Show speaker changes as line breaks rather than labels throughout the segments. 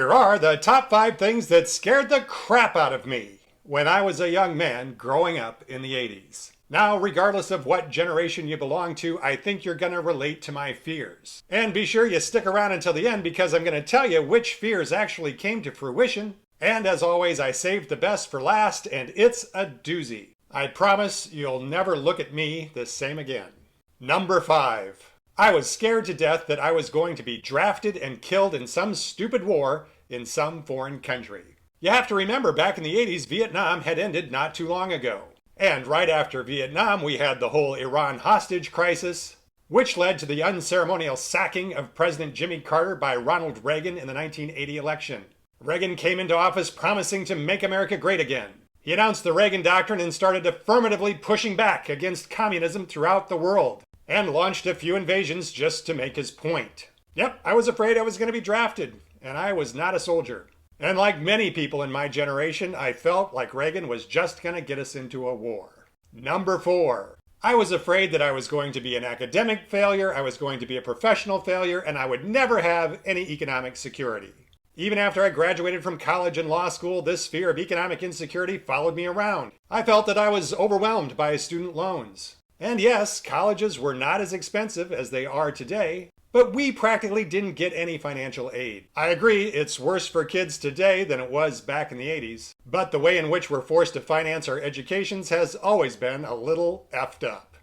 Here are the top 5 things that scared the crap out of me when I was a young man growing up in the 80s. Now, regardless of what generation you belong to, I think you're going to relate to my fears. And be sure you stick around until the end because I'm going to tell you which fears actually came to fruition. And as always, I saved the best for last, and it's a doozy. I promise you'll never look at me the same again. Number 5. I was scared to death that I was going to be drafted and killed in some stupid war in some foreign country. You have to remember, back in the 80s, Vietnam had ended not too long ago. And right after Vietnam, we had the whole Iran hostage crisis, which led to the unceremonial sacking of President Jimmy Carter by Ronald Reagan in the 1980 election. Reagan came into office promising to make America great again. He announced the Reagan Doctrine and started affirmatively pushing back against communism throughout the world, and launched a few invasions just to make his point. Yep, I was afraid I was going to be drafted, and I was not a soldier. And like many people in my generation, I felt like Reagan was just going to get us into a war. Number 4. I was afraid that I was going to be an academic failure, I was going to be a professional failure, and I would never have any economic security. Even after I graduated from college and law school, this fear of economic insecurity followed me around. I felt that I was overwhelmed by student loans. And yes, colleges were not as expensive as they are today, but we practically didn't get any financial aid. I agree, it's worse for kids today than it was back in the 80s, but the way in which we're forced to finance our educations has always been a little effed up.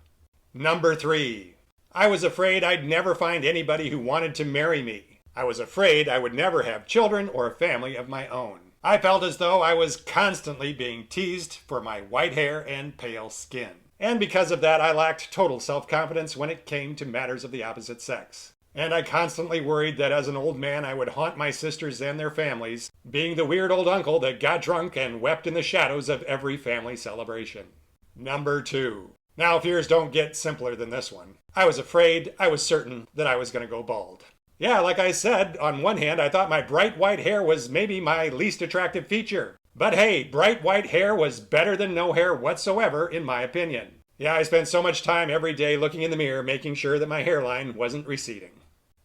Number 3. I was afraid I'd never find anybody who wanted to marry me. I was afraid I would never have children or a family of my own. I felt as though I was constantly being teased for my white hair and pale skin. And because of that, I lacked total self-confidence when it came to matters of the opposite sex. And I constantly worried that as an old man I would haunt my sisters and their families, being the weird old uncle that got drunk and wept in the shadows of every family celebration. Number 2. Now, fears don't get simpler than this one. I was certain that I was going to go bald. Yeah, like I said, on one hand, I thought my bright white hair was maybe my least attractive feature. But hey, bright white hair was better than no hair whatsoever, in my opinion. Yeah, I spent so much time every day looking in the mirror making sure that my hairline wasn't receding.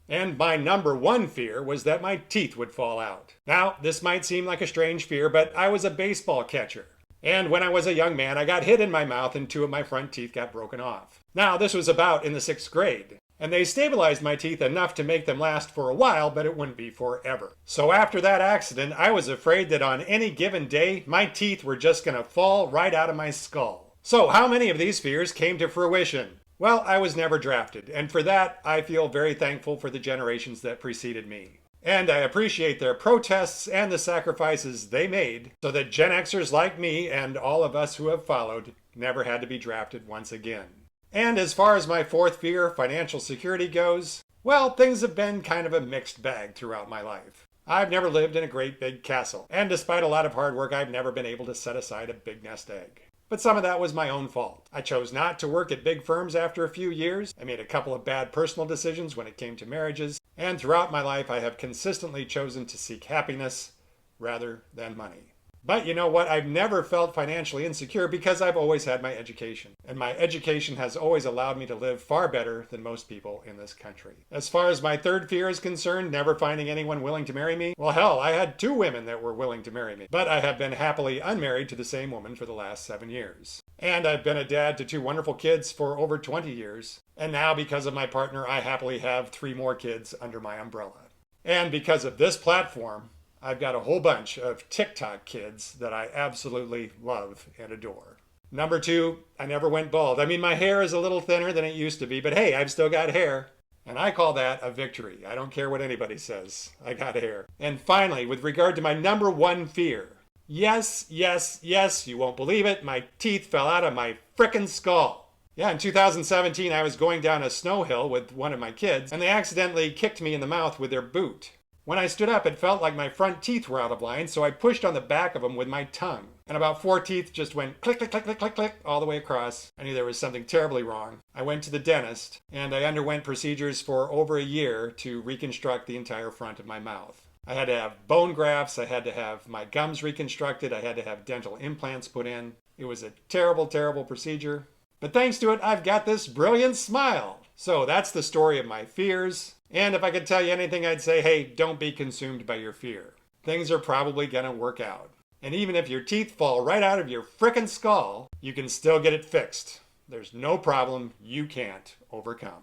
And my number 1 fear was that my teeth would fall out. Now, this might seem like a strange fear, but I was a baseball catcher. And when I was a young man, I got hit in my mouth and 2 of my front teeth got broken off. Now, this was about in the 6th grade. And they stabilized my teeth enough to make them last for a while, but it wouldn't be forever. So after that accident, I was afraid that on any given day, my teeth were just going to fall right out of my skull. So how many of these fears came to fruition? Well, I was never drafted, and for that, I feel very thankful for the generations that preceded me. And I appreciate their protests and the sacrifices they made so that Gen Xers like me and all of us who have followed never had to be drafted once again. And as far as my 4th fear, financial security, goes, well, things have been kind of a mixed bag throughout my life. I've never lived in a great big castle, and despite a lot of hard work, I've never been able to set aside a big nest egg. But some of that was my own fault. I chose not to work at big firms after a few years. I made a couple of bad personal decisions when it came to marriages, and throughout my life I have consistently chosen to seek happiness rather than money. But you know what? I've never felt financially insecure because I've always had my education. And my education has always allowed me to live far better than most people in this country. As far as my 3rd fear is concerned, never finding anyone willing to marry me, well, hell, I had 2 women that were willing to marry me. But I have been happily unmarried to the same woman for the last 7 years. And I've been a dad to 2 wonderful kids for over 20 years. And now, because of my partner, I happily have 3 more kids under my umbrella. And because of this platform, I've got a whole bunch of TikTok kids that I absolutely love and adore. Number 2, I never went bald. I mean, my hair is a little thinner than it used to be, but hey, I've still got hair. And I call that a victory. I don't care what anybody says. I got hair. And finally, with regard to my number 1 fear, yes, you won't believe it, my teeth fell out of my frickin' skull. Yeah, in 2017, I was going down a snow hill with one of my kids, and they accidentally kicked me in the mouth with their boot. When I stood up, it felt like my front teeth were out of line, so I pushed on the back of them with my tongue. And about 4 teeth just went click, click, click, click, click, click, all the way across. I knew there was something terribly wrong. I went to the dentist, and I underwent procedures for over a year to reconstruct the entire front of my mouth. I had to have bone grafts, I had to have my gums reconstructed, I had to have dental implants put in. It was a terrible, terrible procedure. But thanks to it, I've got this brilliant smile. So that's the story of my fears. And if I could tell you anything, I'd say, hey, don't be consumed by your fear. things are probably going to work out. And even if your teeth fall right out of your frickin' skull, you can still get it fixed. There's no problem you can't overcome.